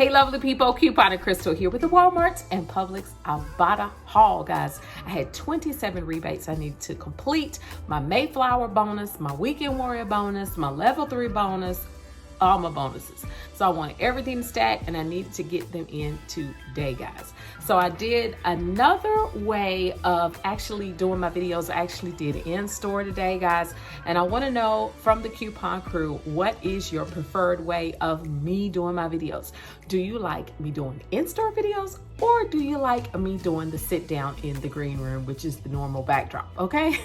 Hey lovely people, Coupon and Crystal here with the Walmart and Publix Ibotta Haul, guys. I had 27 rebates I needed to complete. My Mayflower bonus, my Weekend Warrior bonus, my Level 3 bonus, all my bonuses. So I wanted everything stacked and I needed to get them in today, guys. So I did another way of actually doing my videos. I actually did in store today, guys. And I want to know from the coupon crew, what is your preferred way of me doing my videos? Do you like me doing in-store videos, or do you like me doing the sit down in the green room, which is the normal backdrop? Okay.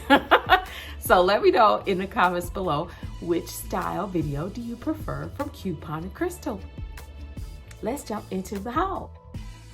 So let me know in the comments below, which style video do you prefer from Coupon and Crystal? Let's jump into the haul.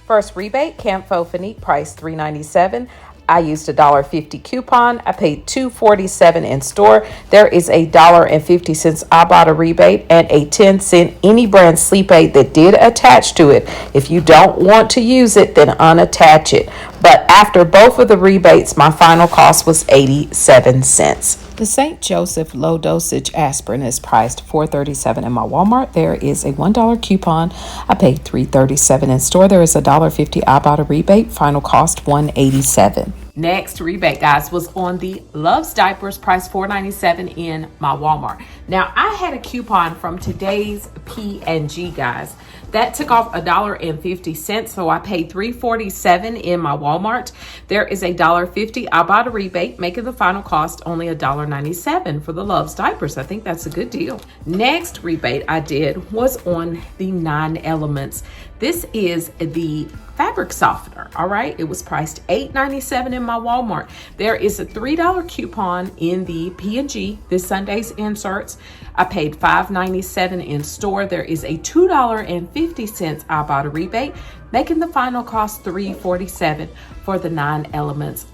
First rebate, Camp Faux Finique, price $3.97. I used a $1.50 coupon. I paid $2.47 in store. There is a $1.50 Ibotta rebate and a 10-cent any brand sleep aid that did attach to it. If you don't want to use it, then unattach it. But after both of the rebates, my final cost was 87 cents. The St. Joseph low dosage aspirin is priced $4.37 in my Walmart. There is a $1 coupon. I paid $3.37 in store. There is a $1.50 Ibotta rebate. Final cost $1.87. Next rebate, guys, was on the Love's Diapers, price $4.97 in my Walmart. Now, I had a coupon from today's P&G, guys. That took off $1.50, so I paid $3.47 in my Walmart. There is a $1.50 Ibotta rebate, making the final cost only $1.97 for the Love's Diapers. I think that's a good deal. Next rebate I did was on the 9 Elements. This is the fabric softener, all right? It was priced $8.97 in my Walmart. There is a $3 coupon in the P&G, this Sunday's inserts. I paid $5.97 in store. There is a $2.50 Ibotta rebate, making the final cost $3.47 for the 9 Elements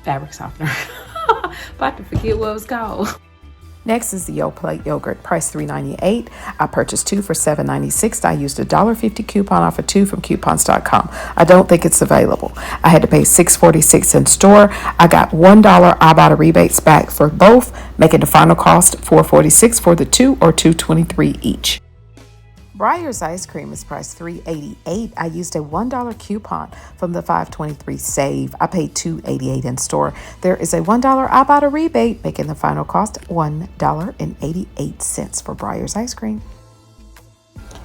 fabric softener. About to forget what it was called. Next is the Yoplait yogurt, price $3.98. I purchased 2 for $7.96. I used a $1.50 coupon off of 2 from coupons.com. I don't think it's available. I had to pay $6.46 in store. I got $1 Ibotta rebates back for both, making the final cost $4.46 for the 2 or $2.23 each. Breyer's ice cream is priced $3.88. I used a $1 coupon from the $5.23 save. I paid $2.88 in store. There is a $1 Ibotta rebate, making the final cost $1.88 for Breyer's ice cream.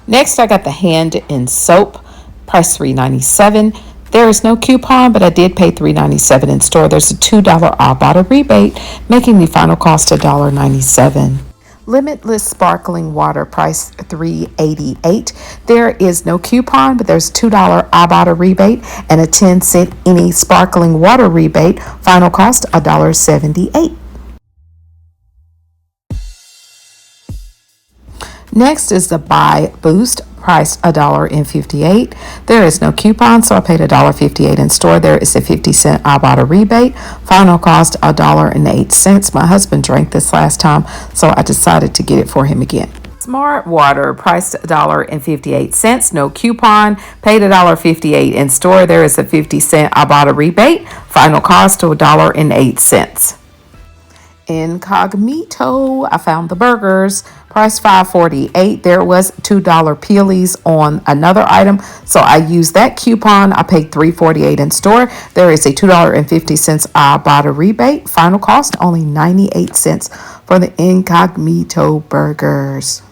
Next, I got the hand in soap, price $3.97. There is no coupon, but I did pay $3.97 in store. There's a $2 Ibotta rebate, making the final cost $1.97. Limitless sparkling water, price $3.88. There is no coupon, but there's $2 Ibotta rebate and a 10-cent any sparkling water rebate. Final cost $1.78. Next is the Buy Boost, price $1.58. There is no coupon, so I paid $1.58 in store. There is a 50-cent Ibotta rebate. Final cost $1.08. My husband drank this last time, so I decided to get it for him again. Smart Water, priced $1.58. No coupon, paid $1.58 in store. There is a 50-cent Ibotta rebate. Final cost $1.08. Incognito, I found the burgers, price $5.48. There was $2 peelies on another item, so I used that coupon. I paid $3.48 in store. There is a $2.50 Ibotta rebate. Final cost only 98 cents for the Incognito burgers.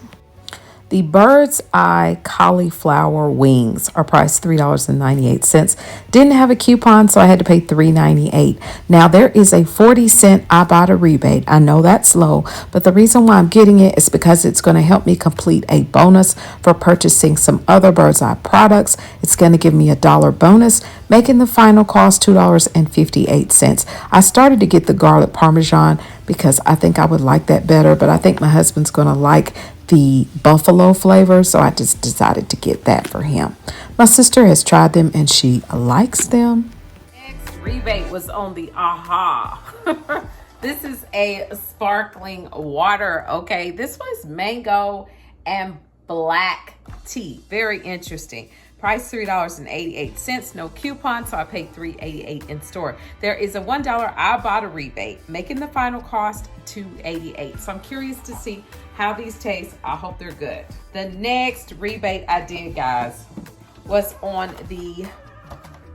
The Bird's Eye cauliflower wings are priced $3.98. Didn't have a coupon, so I had to pay $3.98. Now, there is a 40-cent Ibotta rebate. I know that's low, but the reason why I'm getting it is because it's going to help me complete a bonus for purchasing some other Bird's Eye products. It's going to give me a $1 bonus, making the final cost $2.58. I started to get the garlic parmesan because I think I would like that better, but I think my husband's going to like the buffalo flavor, so I just decided to get that for him. My sister has tried them and she likes them. Next rebate was on the AHA. This is a sparkling water, okay? This was mango and black tea. Very interesting. Price $3.88, no coupon, so I paid $3.88 in store. There is a $1 Ibotta rebate, making the final cost $2.88. So I'm curious to see how these taste. I hope they're good. The next rebate I did, guys, was on the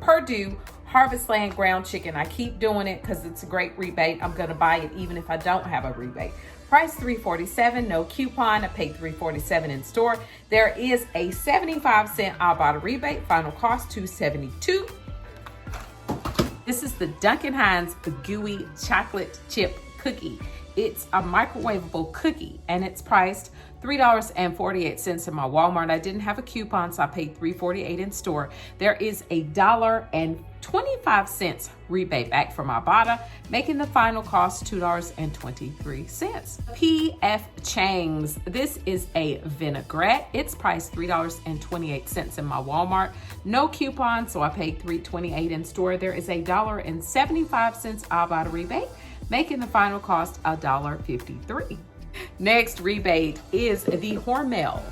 Purdue Harvest Land ground chicken. I keep doing it because it's a great rebate. I'm gonna buy it even if I don't have a rebate. Price $3.47, no coupon. I paid $3.47 in store. There is a 75-cent Ibotta rebate. Final cost $2.72. This is the Duncan Hines Gooey chocolate chip cookie. It's a microwavable cookie and it's priced $3.48 in my Walmart. I didn't have a coupon, so I paid $3.48 in store. There is a $1.25 rebate back from Ibotta, making the final cost $2.23. P.F. Chang's. This is a vinaigrette. It's priced $3.28 in my Walmart. No coupon, so I paid $3.28 in store. There is a $1.75 Ibotta rebate, making the final cost $1.53. Next rebate is the Hormel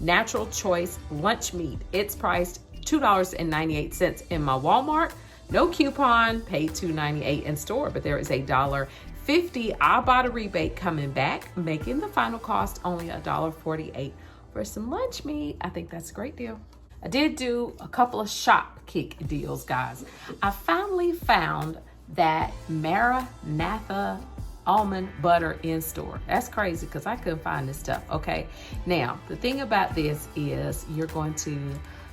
Natural Choice Lunch Meat. It's priced $2.98 in my Walmart. No coupon, paid $2.98 in store, but there is a $1.50 Ibotta rebate coming back, making the final cost only $1.48 for some lunch meat. I think that's a great deal. I did do a couple of Shopkick deals, guys. I finally found that Maranatha almond butter in store. That's crazy because I couldn't find this stuff. Okay, now the thing about this is you're going to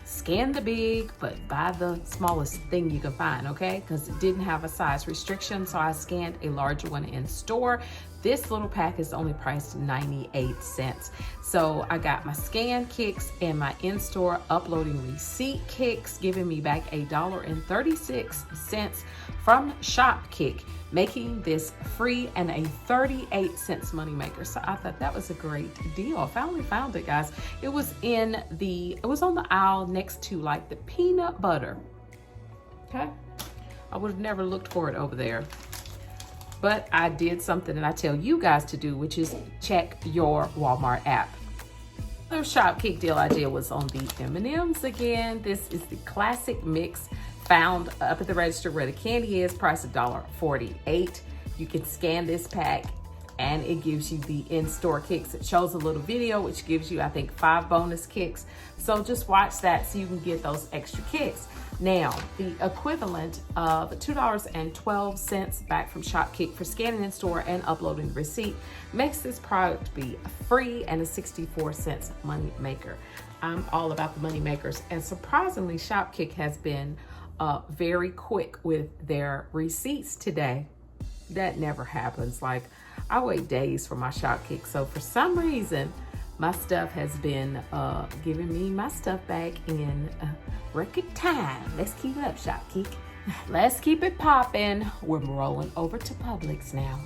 scan the big but buy the smallest thing you can find, okay, because it didn't have a size restriction, so I scanned a larger one in store. This little pack is only priced 98 cents. So I got my scan kicks and my in-store uploading receipt kicks, giving me back $1.36 from Shopkick, making this free and a 38 cents moneymaker. So I thought that was a great deal. I finally found it, guys. It was on the aisle next to like the peanut butter. Okay. I would have never looked for it over there. But I did something that I tell you guys to do, which is check your Walmart app. Another Shopkick deal I did was on the M&Ms again. This is the classic mix found up at the register where the candy is, priced $1.48. You can scan this pack and it gives you the in-store kicks. It shows a little video which gives you, I think, 5 bonus kicks. So just watch that so you can get those extra kicks. Now, the equivalent of $2.12 back from Shopkick for scanning in store and uploading the receipt makes this product be free and a 64 cents money maker. I'm all about the money makers, and surprisingly, Shopkick has been very quick with their receipts today. That never happens. Like, I wait days for my Shopkick, so for some reason, my stuff has been giving me my stuff back in record time. Let's keep it up, Shopkick. Let's keep it popping. We're rolling over to Publix now.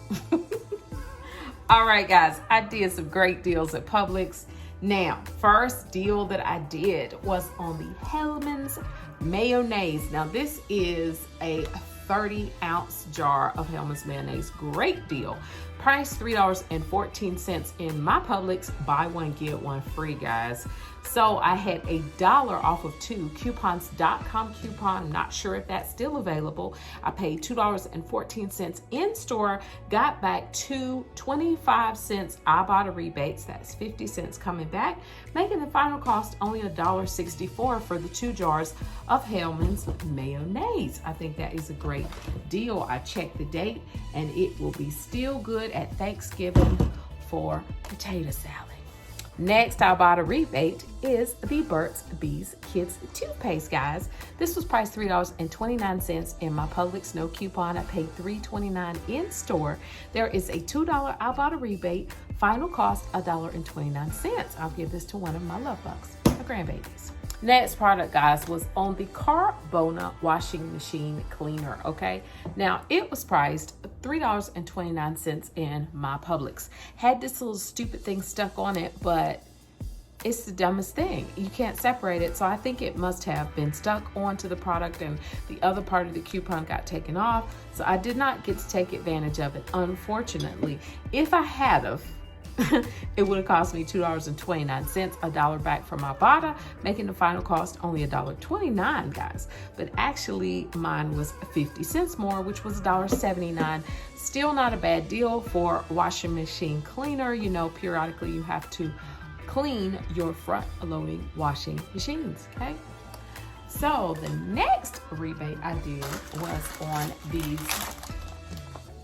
All right, guys, I did some great deals at Publix. Now, first deal that I did was on the Hellmann's mayonnaise. Now, this is a 30-ounce jar of Hellmann's mayonnaise. Great deal. Price $3.14 in my Publix. Buy one, get one free, guys. So I had $1 off of 2 coupons.com coupon. I'm not sure if that's still available. I paid $2.14 in store, got back 2 25-cent Ibotta rebates. That's 50 cents coming back, making the final cost only $1.64 for the 2 jars of Hellmann's mayonnaise. I think that is a great deal. I checked the date and it will be still good at Thanksgiving for potato salad. Next Ibotta rebate is the Burt's Bees Kids Toothpaste, guys. This was priced $3.29 in my Publix. No coupon. I paid $3.29 in store. There is a $2 Ibotta rebate. Final cost $1.29. I'll give this to one of my love bugs, my grandbabies. Next product, guys, was on the Carbona washing machine cleaner, okay? Now, it was priced $3.29 in my Publix. Had this little stupid thing stuck on it, but it's the dumbest thing. You can't separate it, so I think it must have been stuck onto the product and the other part of the coupon got taken off, so I did not get to take advantage of it, unfortunately. If I had of, it would have cost me $2.29, $1 back from Ibotta, making the final cost only $1.29, guys. But actually mine was 50 cents more, which was $1.79. Still not a bad deal for washing machine cleaner. You know, periodically you have to clean your front loading washing machines, okay? So the next rebate I did was on these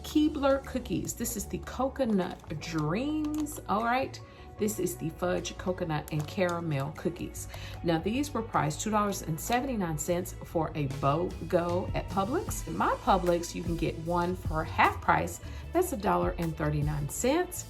Keebler cookies. This is the Coconut Dreams, all right? This is the Fudge Coconut and Caramel cookies. Now these were priced $2.79 for a BOGO at Publix. In my Publix, you can get one for half price. That's $1.39.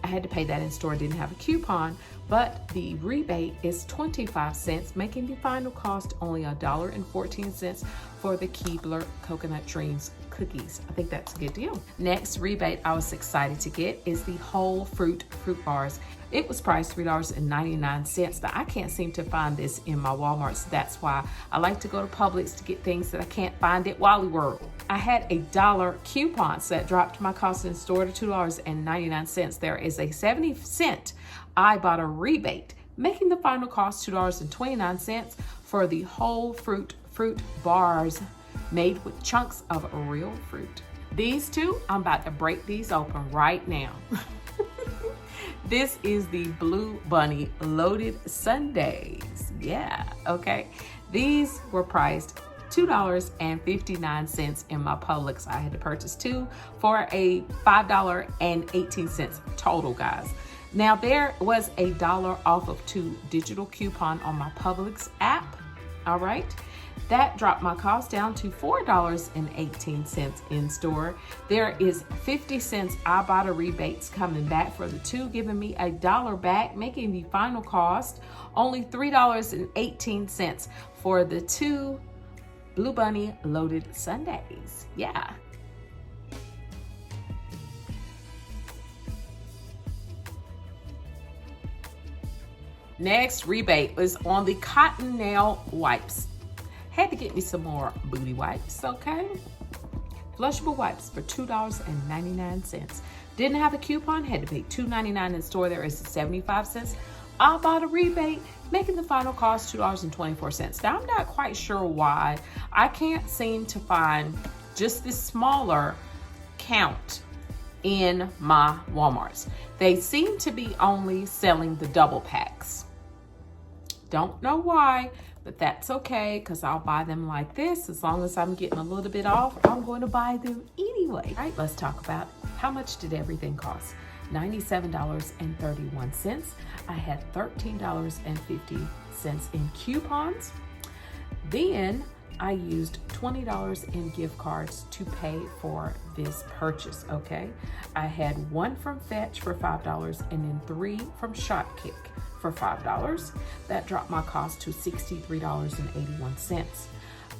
I had to pay that in store, didn't have a coupon, but the rebate is 25 cents, making the final cost only $1.14 for the Keebler Coconut Dreams cookies. I think that's a good deal. Next rebate I was excited to get is the Whole Fruit Bars. It was priced $3.99. Now I can't seem to find this in my Walmart, so that's why I like to go to Publix to get things that I can't find at Wally World. I had a $1 coupon, so that dropped my cost in store to $2.99. There is a 70-cent Ibotta rebate, making the final cost $2.29 for the Whole Fruit Bars made with chunks of real fruit. These two, I'm about to break these open right now. This is the Blue Bunny Loaded Sundaes. Yeah, okay. These were priced $2.59 in my Publix. I had to purchase two for a $5.18 total, guys. Now there was a $1 off of 2 digital coupon on my Publix app, all right? That dropped my cost down to $4.18 in store. There is 50 cents Ibotta rebates coming back for the two, giving me $1 back, making the final cost only $3.18 for the 2 Blue Bunny Loaded Sundaes. Yeah. Next rebate was on the cotton nail wipes. Had to get me some more booty wipes, okay? Flushable wipes for $2.99. Didn't have a coupon, had to pay $2.99 in store. There is a 75 cents Ibotta rebate, making the final cost $2.24. Now I'm not quite sure why. I can't seem to find just this smaller count in my Walmarts. They seem to be only selling the double packs. Don't know why, but that's okay, because I'll buy them like this. As long as I'm getting a little bit off, I'm going to buy them anyway. All right, let's talk about how much did everything cost. $97.31. I had $13.50 in coupons. Then I used $20 in gift cards to pay for this purchase, okay? I had one from Fudge for $5 and then 3 from Shopkick for $5. That dropped my cost to $63.81.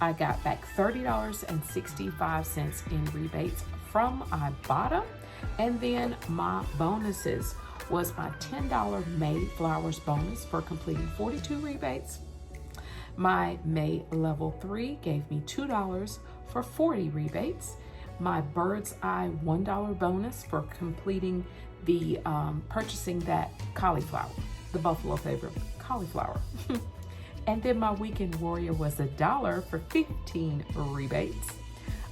I got back $30.65 in rebates from Ibotta. And then my bonuses was my $10 May Flowers bonus for completing 42 rebates. My May Level 3 gave me $2 for 40 rebates. My Bird's Eye $1 bonus for completing the purchasing that cauliflower, the Buffalo favorite cauliflower. And then my Weekend Warrior was $1 for 15 rebates.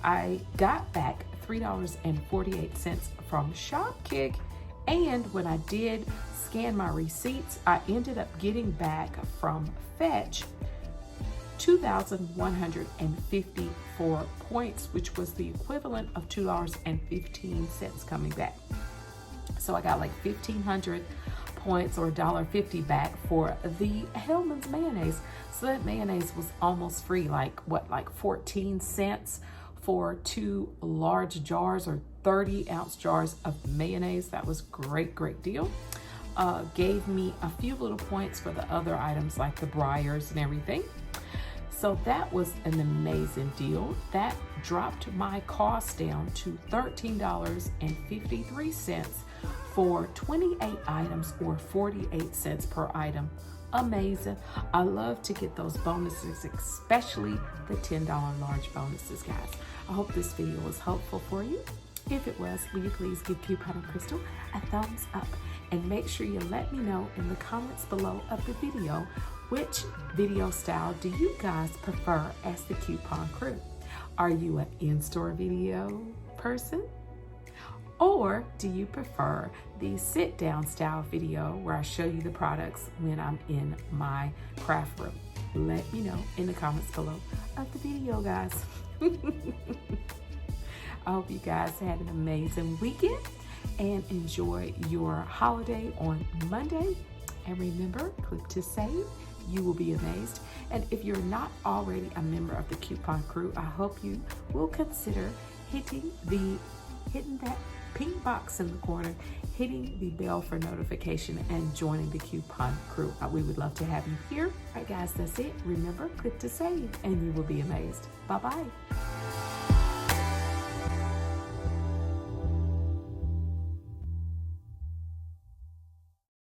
I got back $3.48 from Shopkick, and when I did scan my receipts, I ended up getting back from Fudge 2,154 points, which was the equivalent of $2.15 coming back. So I got like 1,500 points or $1.50 back for the Hellmann's mayonnaise. So that mayonnaise was almost free, like what, like 14 cents for 2 large jars or 30-ounce jars of mayonnaise. That was great deal. Gave me a few little points for the other items like the Briars and everything. So that was an amazing deal. That dropped my cost down to $13.53 for 28 items or 48 cents per item. Amazing. I love to get those bonuses, especially the $10 large bonuses, guys. I hope this video was helpful for you. If it was, will you please give Coupon Crystal a thumbs up, and make sure you let me know in the comments below of the video which video style do you guys prefer as the Coupon Crew. Are you an in-store video person? Or do you prefer the sit-down style video where I show you the products when I'm in my craft room? Let me know in the comments below of the video, guys. I hope you guys had an amazing weekend and enjoy your holiday on Monday. And remember, click to save. You will be amazed. And if you're not already a member of the Coupon Crew, I hope you will consider hitting that pink box in the corner, hitting the bell for notification, and joining the Coupon Crew. We would love to have you here. All right, guys, that's it. Remember, click to save, and you will be amazed. Bye-bye.